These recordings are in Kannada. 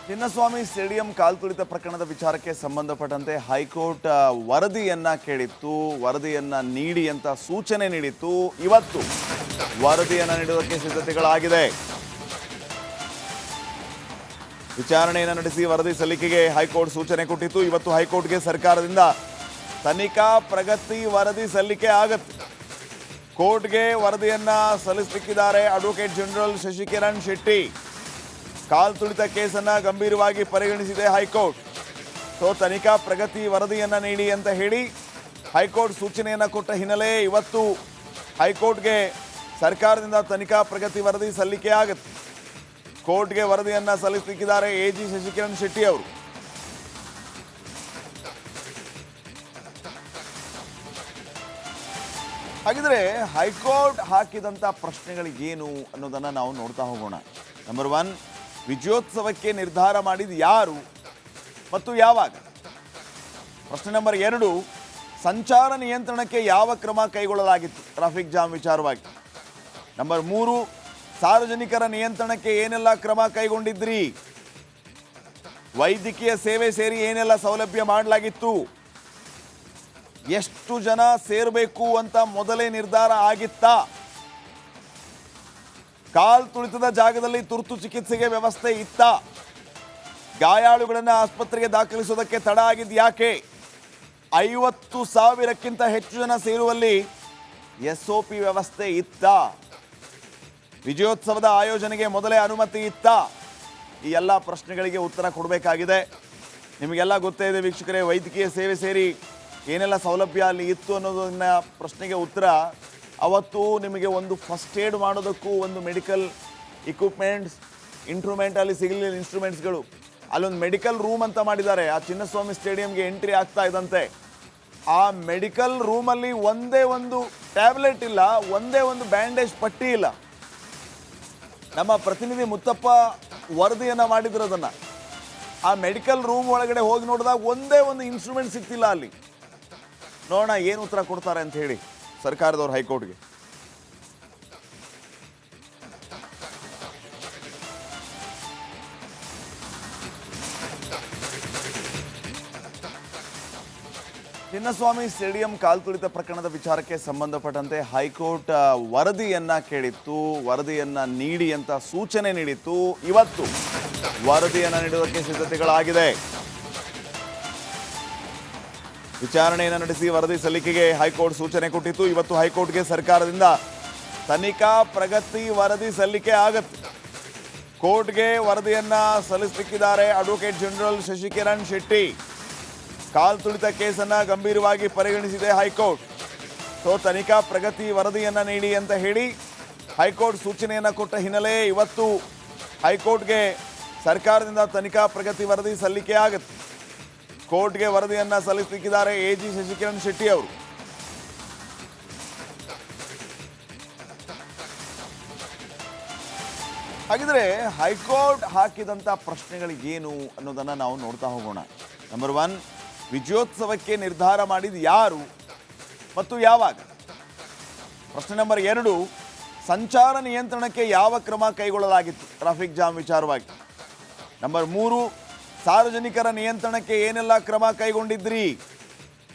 ಚಿನ್ನಸ್ವಾಮಿ ಸ್ಟೇಡಿಯಂ ಕಾಲ್ತುಳಿತ ಪ್ರಕರಣದ ವಿಚಾರಕ್ಕೆ ಸಂಬಂಧಪಟ್ಟಂತೆ ಹೈಕೋರ್ಟ್ ವರದಿಯನ್ನ ಕೇಳಿತ್ತು. ವರದಿಯನ್ನ ನೀಡಿ ಅಂತ ಸೂಚನೆ ನೀಡಿತ್ತು. ಇವತ್ತು ವರದಿಯನ್ನ ನೀಡುವುದಕ್ಕೆ ಸಿದ್ಧತೆಗಳಾಗಿದೆ. ವಿಚಾರಣೆಯನ್ನು ನಡೆಸಿ ವರದಿ ಸಲ್ಲಿಕೆಗೆ ಹೈಕೋರ್ಟ್ ಸೂಚನೆ ಕೊಟ್ಟಿತ್ತು. ಇವತ್ತು ಹೈಕೋರ್ಟ್ಗೆ ಸರ್ಕಾರದಿಂದ ತನಿಖಾ ಪ್ರಗತಿ ವರದಿ ಸಲ್ಲಿಕೆ ಆಗುತ್ತೆ. ಕೋರ್ಟ್ಗೆ ವರದಿಯನ್ನ ಸಲ್ಲಿಸಲಿಕ್ಕಿದ್ದಾರೆ ಅಡ್ವೊಕೇಟ್ ಜನರಲ್ ಶಶಿಕಿರಣ್ ಶೆಟ್ಟಿ. ಕಾಲ್ತುಳಿತ ಕೇಸನ್ನು ಗಂಭೀರವಾಗಿ ಪರಿಗಣಿಸಿದೆ ಹೈಕೋರ್ಟ್. ತನಿಖಾ ಪ್ರಗತಿ ವರದಿಯನ್ನು ನೀಡಿ ಅಂತ ಹೇಳಿ ಹೈಕೋರ್ಟ್ ಸೂಚನೆಯನ್ನು ಕೊಟ್ಟ ಹಿನ್ನೆಲೆ ಇವತ್ತು ಹೈಕೋರ್ಟ್ಗೆ ಸರ್ಕಾರದಿಂದ ತನಿಖಾ ಪ್ರಗತಿ ವರದಿ ಸಲ್ಲಿಕೆ ಆಗುತ್ತೆ. ಕೋರ್ಟ್ಗೆ ವರದಿಯನ್ನು ಸಲ್ಲಿಸಲಿಕ್ಕಿದ್ದಾರೆ ಎಜಿ ಶಶಿಕಿರಣ್ ಶೆಟ್ಟಿ ಅವರು. ಹಾಗಿದ್ರೆ ಹೈಕೋರ್ಟ್ ಹಾಕಿದಂಥ ಪ್ರಶ್ನೆಗಳಿಗೇನು ಅನ್ನೋದನ್ನು ನಾವು ನೋಡ್ತಾ ಹೋಗೋಣ. ನಂಬರ್ 1, ವಿಜಯೋತ್ಸವಕ್ಕೆ ನಿರ್ಧಾರ ಮಾಡಿದ ಯಾರು ಮತ್ತು ಯಾವಾಗ? ಪ್ರಶ್ನೆ ನಂಬರ್ 2, ಸಂಚಾರ ನಿಯಂತ್ರಣಕ್ಕೆ ಯಾವ ಕ್ರಮ ಕೈಗೊಳ್ಳಲಾಗಿತ್ತು ಟ್ರಾಫಿಕ್ ಜಾಮ್ ವಿಚಾರವಾಗಿ? ನಂಬರ್ 3, ಸಾರ್ವಜನಿಕರ ನಿಯಂತ್ರಣಕ್ಕೆ ಏನೆಲ್ಲ ಕ್ರಮ ಕೈಗೊಂಡಿದ್ರಿ? ವೈದ್ಯಕೀಯ ಸೇವೆ ಸೇರಿ ಏನೆಲ್ಲ ಸೌಲಭ್ಯ ಮಾಡಲಾಗಿತ್ತು? ಎಷ್ಟು ಜನ ಸೇರಬೇಕು ಅಂತ ಮೊದಲೇ ನಿರ್ಧಾರ ಆಗಿತ್ತಾ? ಕಾಲ್ ತುಳಿತದ ಜಾಗದಲ್ಲಿ ತುರ್ತು ಚಿಕಿತ್ಸೆಗೆ ವ್ಯವಸ್ಥೆ ಇತ್ತ? ಗಾಯಾಳುಗಳನ್ನು ಆಸ್ಪತ್ರೆಗೆ ದಾಖಲಿಸುವುದಕ್ಕೆ ತಡ ಆಗಿದ್ದು ಯಾಕೆ? 50,000ಕ್ಕಿಂತ ಹೆಚ್ಚು ಜನ ಸೇರುವಲ್ಲಿ SOP ವ್ಯವಸ್ಥೆ ಇತ್ತ? ವಿಜಯೋತ್ಸವದ ಆಯೋಜನೆಗೆ ಮೊದಲೇ ಅನುಮತಿ ಇತ್ತ? ಈ ಎಲ್ಲ ಪ್ರಶ್ನೆಗಳಿಗೆ ಉತ್ತರ ಕೊಡಬೇಕಾಗಿದೆ. ನಿಮಗೆಲ್ಲ ಗೊತ್ತೇ ಇದೆ ವೀಕ್ಷಕರೇ, ವೈದ್ಯಕೀಯ ಸೇವೆ ಸೇರಿ ಏನೆಲ್ಲ ಸೌಲಭ್ಯ ಅಲ್ಲಿ ಇತ್ತು ಅನ್ನೋದನ್ನ ಪ್ರಶ್ನೆಗೆ ಉತ್ತರ. ಅವತ್ತು ನಿಮಗೆ ಒಂದು ಫಸ್ಟ್ ಏಡ್ ಮಾಡೋದಕ್ಕೂ ಒಂದು ಮೆಡಿಕಲ್ ಇಕ್ವಿಪ್ಮೆಂಟ್ಸ್, ಇನ್ಸ್ಟ್ರೂಮೆಂಟ್ ಅಲ್ಲಿ ಸಿಗಲಿಲ್ಲ. ಇನ್ಸ್ಟ್ರೂಮೆಂಟ್ಸ್ಗಳು ಅಲ್ಲೊಂದು ಮೆಡಿಕಲ್ ರೂಮ್ ಅಂತ ಮಾಡಿದ್ದಾರೆ. ಆ ಚಿನ್ನಸ್ವಾಮಿ ಸ್ಟೇಡಿಯಂಗೆ ಎಂಟ್ರಿ ಆಗ್ತಾ ಇದ್ದಂತೆ ಆ ಮೆಡಿಕಲ್ ರೂಮಲ್ಲಿ ಒಂದೇ ಒಂದು ಟ್ಯಾಬ್ಲೆಟ್ ಇಲ್ಲ, ಒಂದೇ ಒಂದು ಬ್ಯಾಂಡೇಜ್ ಪಟ್ಟಿ ಇಲ್ಲ. ನಮ್ಮ ಪ್ರತಿನಿಧಿ ಮುತ್ತಪ್ಪ ವರದಿಯನ್ನು ಮಾಡಿದ್ರದನ್ನು. ಆ ಮೆಡಿಕಲ್ ರೂಮ್ ಒಳಗಡೆ ಹೋಗಿ ನೋಡಿದಾಗ ಒಂದೇ ಒಂದು ಇನ್ಸ್ಟ್ರೂಮೆಂಟ್ ಸಿಗ್ತಿಲ್ಲ ಅಲ್ಲಿ. ನೋಡೋಣ ಏನು ಉತ್ತರ ಕೊಡ್ತಾರೆ ಅಂತ ಹೇಳಿ ಸರ್ಕಾರದವರು ಹೈಕೋರ್ಟ್ಗೆ. ಚಿನ್ನಸ್ವಾಮಿ ಸ್ಟೇಡಿಯಂ ಕಾಲ್ತುಳಿತ ಪ್ರಕರಣದ ವಿಚಾರಕ್ಕೆ ಸಂಬಂಧಪಟ್ಟಂತೆ ಹೈಕೋರ್ಟ್ ವರದಿಯನ್ನ ಕೇಳಿತ್ತು. ವರದಿಯನ್ನ ನೀಡಿ ಅಂತ ಸೂಚನೆ ನೀಡಿತ್ತು. ಇವತ್ತು ವರದಿಯನ್ನ ನೀಡುವುದಕ್ಕೆ ಸಿದ್ಧತೆಗಳಾಗಿದೆ. ವಿಚಾರಣೆಯನ್ನು ನಡೆಸಿ ವರದಿ ಸಲ್ಲಿಕೆಗೆ ಹೈಕೋರ್ಟ್ ಸೂಚನೆ ಕೊಟ್ಟಿತ್ತು. ಇವತ್ತು ಹೈಕೋರ್ಟ್ಗೆ ಸರ್ಕಾರದಿಂದ ತನಿಖಾ ಪ್ರಗತಿ ವರದಿ ಸಲ್ಲಿಕೆ ಆಗುತ್ತೆ. ಕೋರ್ಟ್ಗೆ ವರದಿಯನ್ನ ಸಲ್ಲಿಸಲಿಕ್ಕಿದ್ದಾರೆ ಅಡ್ವೊಕೇಟ್ ಜನರಲ್ ಶಶಿಕಿರಣ್ ಶೆಟ್ಟಿ. ಕಾಲ್ತುಳಿತ ಕೇಸನ್ನು ಗಂಭೀರವಾಗಿ ಪರಿಗಣಿಸಿದೆ ಹೈಕೋರ್ಟ್. ತನಿಖಾ ಪ್ರಗತಿ ವರದಿಯನ್ನು ನೀಡಿ ಅಂತ ಹೇಳಿ ಹೈಕೋರ್ಟ್ ಸೂಚನೆಯನ್ನು ಕೊಟ್ಟ ಹಿನ್ನೆಲೆ ಇವತ್ತು ಹೈಕೋರ್ಟ್ಗೆ ಸರ್ಕಾರದಿಂದ ತನಿಖಾ ಪ್ರಗತಿ ವರದಿ ಸಲ್ಲಿಕೆ ಆಗುತ್ತೆ. ಕೋರ್ಟ್ಗೆ ವರದಿಯನ್ನು ಸಲ್ಲಿಸಲಿಕ್ಕಿದ್ದಾರೆ ಎಜಿ ಶಶಿಕಿರಣ್ ಶೆಟ್ಟಿ ಅವರು. ಹಾಗಿದ್ರೆ ಹೈಕೋರ್ಟ್ ಹಾಕಿದಂಥ ಪ್ರಶ್ನೆಗಳಿಗೇನು ಅನ್ನೋದನ್ನು ನಾವು ನೋಡ್ತಾ ಹೋಗೋಣ. ನಂಬರ್ 1, ವಿಜಯೋತ್ಸವಕ್ಕೆ ನಿರ್ಧಾರ ಮಾಡಿದ ಯಾರು ಮತ್ತು ಯಾವಾಗ? ಪ್ರಶ್ನೆ ನಂಬರ್ 2, ಸಂಚಾರ ನಿಯಂತ್ರಣಕ್ಕೆ ಯಾವ ಕ್ರಮ ಕೈಗೊಳ್ಳಲಾಗಿತ್ತು ಟ್ರಾಫಿಕ್ ಜಾಮ್ ವಿಚಾರವಾಗಿ? ನಂಬರ್ 3, ಸಾರ್ವಜನಿಕರ ನಿಯಂತ್ರಣಕ್ಕೆ ಏನೆಲ್ಲ ಕ್ರಮ ಕೈಗೊಂಡಿದ್ರಿ?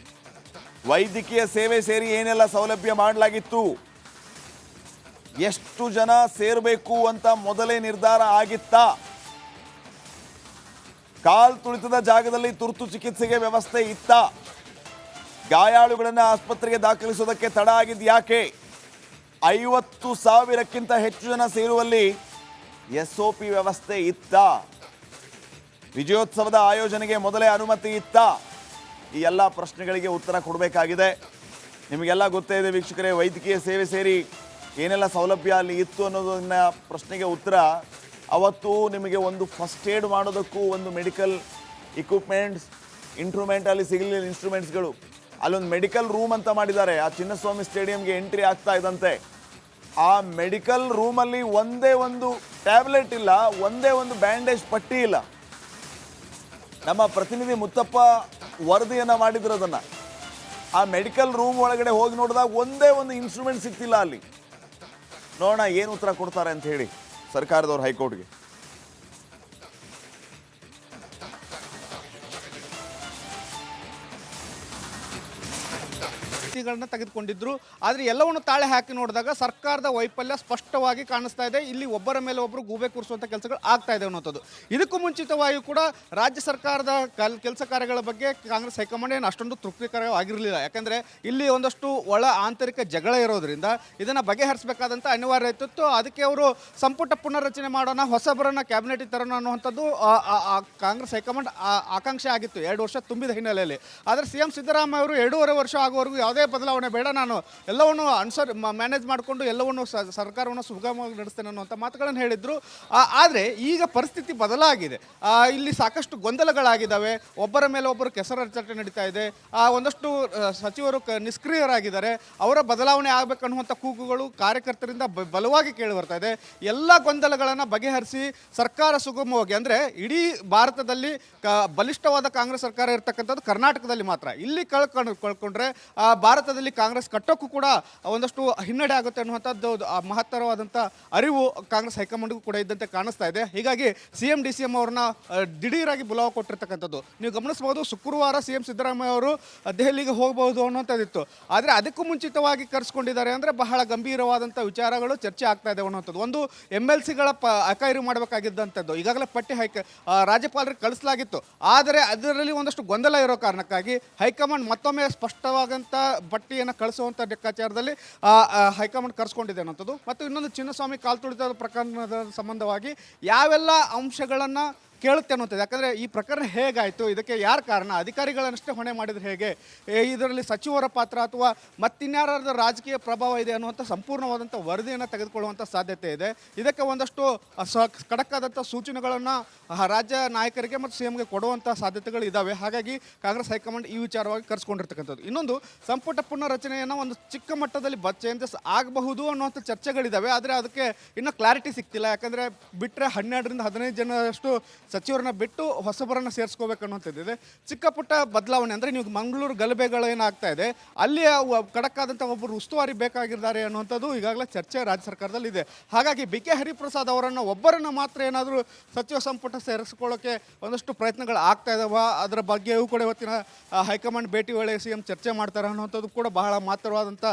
ವೈದ್ಯಕೀಯ ಸೇವೆ ಸೇರಿ ಏನೆಲ್ಲ ಸೌಲಭ್ಯ ಮಾಡಲಾಗಿತ್ತು? ಎಷ್ಟು ಜನ ಸೇರಬೇಕು ಅಂತ ಮೊದಲೇ ನಿರ್ಧಾರ ಆಗಿತ್ತಾ? ಕಾಲ್ ತುಳಿತದ ಜಾಗದಲ್ಲಿ ತುರ್ತು ಚಿಕಿತ್ಸೆಗೆ ವ್ಯವಸ್ಥೆ ಇತ್ತ? ಗಾಯಾಳುಗಳನ್ನು ಆಸ್ಪತ್ರೆಗೆ ದಾಖಲಿಸುವುದಕ್ಕೆ ತಡ ಆಗಿದ್ದು ಯಾಕೆ? 50,000ಕ್ಕಿಂತ ಹೆಚ್ಚು ಜನ ಸೇರುವಲ್ಲಿ SOP ವ್ಯವಸ್ಥೆ ಇತ್ತ? ವಿಜಯೋತ್ಸವದ ಆಯೋಜನೆಗೆ ಮೊದಲೇ ಅನುಮತಿ ಇತ್ತ? ಈ ಎಲ್ಲ ಪ್ರಶ್ನೆಗಳಿಗೆ ಉತ್ತರ ಕೊಡಬೇಕಾಗಿದೆ. ನಿಮಗೆಲ್ಲ ಗೊತ್ತೇ ಇದೆ ವೀಕ್ಷಕರೇ, ವೈದ್ಯಕೀಯ ಸೇವೆ ಸೇರಿ ಏನೆಲ್ಲ ಸೌಲಭ್ಯ ಅಲ್ಲಿ ಇತ್ತು ಅನ್ನೋದನ್ನ ಪ್ರಶ್ನೆಗೆ ಉತ್ತರ. ಅವತ್ತು ನಿಮಗೆ ಒಂದು ಫಸ್ಟ್ ಏಡ್ ಮಾಡೋದಕ್ಕೂ ಒಂದು ಮೆಡಿಕಲ್ ಇಕ್ವಿಪ್ಮೆಂಟ್ಸ್, ಇನ್ಸ್ಟ್ರೂಮೆಂಟ್ ಅಲ್ಲಿ ಸಿಗಲಿಲ್ಲ. ಇನ್ಸ್ಟ್ರೂಮೆಂಟ್ಸ್ಗಳು ಅಲ್ಲೊಂದು ಮೆಡಿಕಲ್ ರೂಮ್ ಅಂತ ಮಾಡಿದ್ದಾರೆ. ಆ ಚಿನ್ನಸ್ವಾಮಿ ಸ್ಟೇಡಿಯಂಗೆ ಎಂಟ್ರಿ ಆಗ್ತಾ ಇದ್ದಂತೆ ಆ ಮೆಡಿಕಲ್ ರೂಮಲ್ಲಿ ಒಂದೇ ಒಂದು ಟ್ಯಾಬ್ಲೆಟ್ ಇಲ್ಲ, ಒಂದೇ ಒಂದು ಬ್ಯಾಂಡೇಜ್ ಪಟ್ಟಿ ಇಲ್ಲ. ನಮ್ಮ ಪ್ರತಿನಿಧಿ ಮುತ್ತಪ್ಪ ವರದಿಯನ್ನು ಮಾಡಿದ್ರದನ್ನು. ಆ ಮೆಡಿಕಲ್ ರೂಮ್ ಒಳಗಡೆ ಹೋಗಿ ನೋಡಿದಾಗ ಒಂದೇ ಒಂದು ಇನ್ಸ್ಟ್ರೂಮೆಂಟ್ ಸಿಗ್ತಿಲ್ಲ ಅಲ್ಲಿ. ನೋಡೋಣ ಏನು ಉತ್ತರ ಕೊಡ್ತಾರೆ ಅಂತ ಹೇಳಿ ಸರ್ಕಾರದವರು ಹೈಕೋರ್ಟ್ಗೆ. ಪಾಲಿಸಿಗಳನ್ನ ತೆಗೆದುಕೊಂಡಿದ್ರು. ಆದರೆ ಎಲ್ಲವನ್ನು ತಾಳೆ ಹಾಕಿ ನೋಡಿದಾಗ ಸರ್ಕಾರದ ವೈಫಲ್ಯ ಸ್ಪಷ್ಟವಾಗಿ ಕಾಣಿಸ್ತಾ ಇದೆ. ಇಲ್ಲಿ ಒಬ್ಬರ ಮೇಲೆ ಒಬ್ಬರು ಗೂಬೆ ಕೂರಿಸುವಂಥ ಕೆಲಸಗಳು ಆಗ್ತಾ ಇದೆ ಅನ್ನೋಂಥದ್ದು. ಇದಕ್ಕೂ ಮುಂಚಿತವಾಗಿ ಕೂಡ ರಾಜ್ಯ ಸರ್ಕಾರದ ಕೆಲಸ ಕಾರ್ಯಗಳ ಬಗ್ಗೆ ಕಾಂಗ್ರೆಸ್ ಹೈಕಮಾಂಡ್ ಏನು ಅಷ್ಟೊಂದು ತೃಪ್ತಿಕರವಾಗಿರಲಿಲ್ಲ. ಯಾಕಂದರೆ ಇಲ್ಲಿ ಒಂದಷ್ಟು ಒಳ ಆಂತರಿಕ ಜಗಳ ಇರೋದ್ರಿಂದ ಇದನ್ನು ಬಗೆಹರಿಸಬೇಕಾದಂಥ ಅನಿವಾರ್ಯ ಇತ್ತು. ಅದಕ್ಕೆ ಅವರು ಸಂಪುಟ ಪುನರ್ರಚನೆ ಮಾಡೋಣ, ಹೊಸಬರನ್ನ ಕ್ಯಾಬಿನೆಟ್ ತರೋಣ ಅನ್ನುವಂಥದ್ದು ಕಾಂಗ್ರೆಸ್ ಹೈಕಮಾಂಡ್ ಆಕಾಂಕ್ಷೆ ಆಗಿತ್ತು 2 ವರ್ಷ ತುಂಬಿದ ಹಿನ್ನೆಲೆಯಲ್ಲಿ. ಆದರೆ ಸಿ ಎಂ ಸಿದ್ದರಾಮಯ್ಯ ಅವರು 2.5 ವರ್ಷ ಆಗುವವರೆಗೂ ಯಾವುದೇ ಬದಲಾವಣೆ ಬೇಡ, ನಾನು ಎಲ್ಲವನ್ನು ಮ್ಯಾನೇಜ್ ಮಾಡಿಕೊಂಡು ಎಲ್ಲವನ್ನು ಸರ್ಕಾರವನ್ನು ಸುಗಮವಾಗಿ ನಡೆಸ್ತೇನೆ ಅನ್ನುವಂಥ ಮಾತುಗಳನ್ನು ಹೇಳಿದರು. ಆದರೆ ಈಗ ಪರಿಸ್ಥಿತಿ ಬದಲಾಗಿದೆ. ಇಲ್ಲಿ ಸಾಕಷ್ಟು ಗೊಂದಲಗಳಾಗಿದ್ದಾವೆ. ಒಬ್ಬರ ಮೇಲೆ ಒಬ್ಬರು ಕೆಸರಚಾಟ ನಡೀತಾ ಇದೆ. ಒಂದಷ್ಟು ಸಚಿವರು ನಿಷ್ಕ್ರಿಯರಾಗಿದ್ದಾರೆ. ಅವರ ಬದಲಾವಣೆ ಆಗಬೇಕನ್ನುವಂಥ ಕೂಗುಗಳು ಕಾರ್ಯಕರ್ತರಿಂದ ಬಲವಾಗಿ ಕೇಳಿ ಬರ್ತಾ ಇದೆ. ಎಲ್ಲ ಗೊಂದಲಗಳನ್ನು ಬಗೆಹರಿಸಿ ಸರ್ಕಾರ ಸುಗಮವಾಗಿ, ಅಂದರೆ ಇಡೀ ಭಾರತದಲ್ಲಿ ಬಲಿಷ್ಠವಾದ ಕಾಂಗ್ರೆಸ್ ಸರ್ಕಾರ ಇರತಕ್ಕಂಥದ್ದು ಕರ್ನಾಟಕದಲ್ಲಿ ಮಾತ್ರ. ಇಲ್ಲಿ ಕಳ್ಕೊಂಡ್ರೆ ಭಾರತದಲ್ಲಿ ಕಾಂಗ್ರೆಸ್ ಕಟ್ಟೋಕ್ಕೂ ಕೂಡ ಒಂದಷ್ಟು ಹಿನ್ನಡೆ ಆಗುತ್ತೆ ಅನ್ನುವಂಥದ್ದು ಮಹತ್ತರವಾದಂಥ ಅರಿವು ಕಾಂಗ್ರೆಸ್ ಹೈಕಮಾಂಡ್ಗೂ ಕೂಡ ಇದ್ದಂತೆ ಕಾಣಿಸ್ತಾ ಇದೆ. ಹೀಗಾಗಿ CM DCM ಅವ್ರನ್ನ ದಿಢೀರಾಗಿ ಬುಲಾವ್ ಕೊಟ್ಟಿರ್ತಕ್ಕಂಥದ್ದು ನೀವು ಗಮನಿಸಬಹುದು. ಶುಕ್ರವಾರ CM ಸಿದ್ದರಾಮಯ್ಯ ಅವರು ದೆಹಲಿಗೆ ಹೋಗಬಹುದು ಅನ್ನೋಂಥದ್ದಿತ್ತು. ಆದರೆ ಅದಕ್ಕೂ ಮುಂಚಿತವಾಗಿ ಕರೆಸ್ಕೊಂಡಿದ್ದಾರೆ ಅಂದರೆ ಬಹಳ ಗಂಭೀರವಾದಂಥ ವಿಚಾರಗಳು ಚರ್ಚೆ ಆಗ್ತಾ ಇದೆ ಅನ್ನೋಂಥದ್ದು. ಒಂದು MLCಗಳ ಅಕೈರಿ ಮಾಡಬೇಕಾಗಿದ್ದಂಥದ್ದು ಈಗಾಗಲೇ ಪಟ್ಟಿ ರಾಜ್ಯಪಾಲರಿಗೆ ಕಳಿಸಲಾಗಿತ್ತು. ಆದರೆ ಅದರಲ್ಲಿ ಒಂದಷ್ಟು ಗೊಂದಲ ಇರೋ ಕಾರಣಕ್ಕಾಗಿ ಹೈಕಮಾಂಡ್ ಮತ್ತೊಮ್ಮೆ ಸ್ಪಷ್ಟವಾದಂಥ ಪಟ್ಟಿಯನ್ನು ಕಳಿಸುವಂಥ ಲೆಕ್ಕಾಚಾರದಲ್ಲಿ ಹೈಕಮಾಂಡ್ ಕರೆಸ್ಕೊಂಡಿದೆ ಅನ್ನೋಂಥದ್ದು. ಮತ್ತು ಇನ್ನೊಂದು ಚಿನ್ನಸ್ವಾಮಿ ಕಾಲ್ ತುಳಿತದ ಪ್ರಕರಣದ ಸಂಬಂಧವಾಗಿ ಯಾವೆಲ್ಲ ಅಂಶಗಳನ್ನು ಕೇಳುತ್ತೆ ಅನ್ನೋಂಥದ್ದು. ಯಾಕಂದರೆ ಈ ಪ್ರಕರಣ ಹೇಗಾಯಿತು, ಇದಕ್ಕೆ ಯಾರು ಕಾರಣ, ಅಧಿಕಾರಿಗಳನ್ನಷ್ಟೇ ಹೊಣೆ ಮಾಡಿದರೆ ಹೇಗೆ, ಇದರಲ್ಲಿ ಸಚಿವರ ಪಾತ್ರ ಅಥವಾ ಮತ್ತಿನ್ಯಾರದ ರಾಜಕೀಯ ಪ್ರಭಾವ ಇದೆ ಅನ್ನುವಂಥ ಸಂಪೂರ್ಣವಾದಂಥ ವರದಿಯನ್ನು ತೆಗೆದುಕೊಳ್ಳುವಂಥ ಸಾಧ್ಯತೆ ಇದೆ. ಇದಕ್ಕೆ ಒಂದಷ್ಟು ಖಡಕ್ಕಾದಂಥ ಸೂಚನೆಗಳನ್ನು ರಾಜ್ಯ ನಾಯಕರಿಗೆ ಮತ್ತು CMಗೆ ಕೊಡುವಂಥ ಸಾಧ್ಯತೆಗಳು ಇದ್ದಾವೆ. ಹಾಗಾಗಿ ಕಾಂಗ್ರೆಸ್ ಹೈಕಮಾಂಡ್ ಈ ವಿಚಾರವಾಗಿ ಕರೆಸ್ಕೊಂಡಿರ್ತಕ್ಕಂಥದ್ದು. ಇನ್ನೊಂದು, ಸಂಪುಟ ಪುನರ್ರಚನೆಯನ್ನು ಒಂದು ಚಿಕ್ಕ ಮಟ್ಟದಲ್ಲಿ ಚೇಂಜಸ್ ಆಗಬಹುದು ಅನ್ನುವಂಥ ಚರ್ಚೆಗಳಿದ್ದಾವೆ. ಆದರೆ ಅದಕ್ಕೆ ಇನ್ನೂ ಕ್ಲಾರಿಟಿ ಸಿಗ್ತಿಲ್ಲ. ಯಾಕಂದರೆ ಬಿಟ್ಟರೆ 12ರಿಂದ 15 ಜನರಷ್ಟು ಸಚಿವರನ್ನ ಬಿಟ್ಟು ಹೊಸಬರನ್ನು ಸೇರಿಸ್ಕೋಬೇಕು ಅನ್ನೋಂಥದ್ದಿದೆ. ಚಿಕ್ಕ ಪುಟ್ಟ ಬದಲಾವಣೆ ಅಂದರೆ ನೀವು ಮಂಗಳೂರು ಗಲಭೆಗಳು ಏನಾಗ್ತಾ ಇದೆ ಅಲ್ಲಿ ಖಡಕ್ಕಾದಂಥ ಒಬ್ಬರು ಉಸ್ತುವಾರಿ ಬೇಕಾಗಿದ್ದಾರೆ ಅನ್ನುವಂಥದ್ದು ಈಗಾಗಲೇ ಚರ್ಚೆ ರಾಜ್ಯ ಸರ್ಕಾರದಲ್ಲಿ ಇದೆ. ಹಾಗಾಗಿ BK ಹರಿಪ್ರಸಾದ್ ಅವರನ್ನು ಒಬ್ಬರನ್ನು ಮಾತ್ರ ಏನಾದರೂ ಸಚಿವ ಸಂಪುಟ ಸೇರಿಸ್ಕೊಳ್ಳೋಕ್ಕೆ ಒಂದಷ್ಟು ಪ್ರಯತ್ನಗಳು ಆಗ್ತಾ ಇದಾವ. ಅದರ ಬಗ್ಗೆಯೂ ಕೂಡ ಇವತ್ತಿನ ಹೈಕಮಾಂಡ್ ಭೇಟಿ ವೇಳೆ CM ಚರ್ಚೆ ಮಾಡ್ತಾರೆ ಅನ್ನುವಂಥದ್ದು ಕೂಡ ಬಹಳ ಮಾತ್ರವಾದಂಥ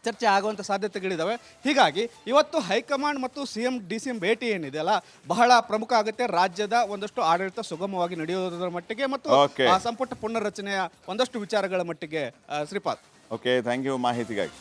ಚರ್ಚೆ ಆಗುವಂಥ ಸಾಧ್ಯತೆಗಳಿದ್ದಾವೆ. ಹೀಗಾಗಿ ಇವತ್ತು ಹೈಕಮಾಂಡ್ ಮತ್ತು CM DCM ಭೇಟಿ ಏನಿದೆಯಲ್ಲ ಬಹಳ ಪ್ರಮುಖ ಆಗುತ್ತೆ. ರಾಜ್ಯದ ಒಂದಷ್ಟು ಆಡಳಿತ ಸುಗಮವಾಗಿ ನಡೆಯೋದರ ಮಟ್ಟಿಗೆ ಮತ್ತು ಸಂಪುಟ ಪುನರ್ರಚನೆಯ ಒಂದಷ್ಟು ವಿಚಾರಗಳ ಮಟ್ಟಿಗೆ. ಶ್ರೀಪಾದ್, ಓಕೆ, ಥ್ಯಾಂಕ್ ಯು ಮಾಹಿತಿಗಾಗಿ.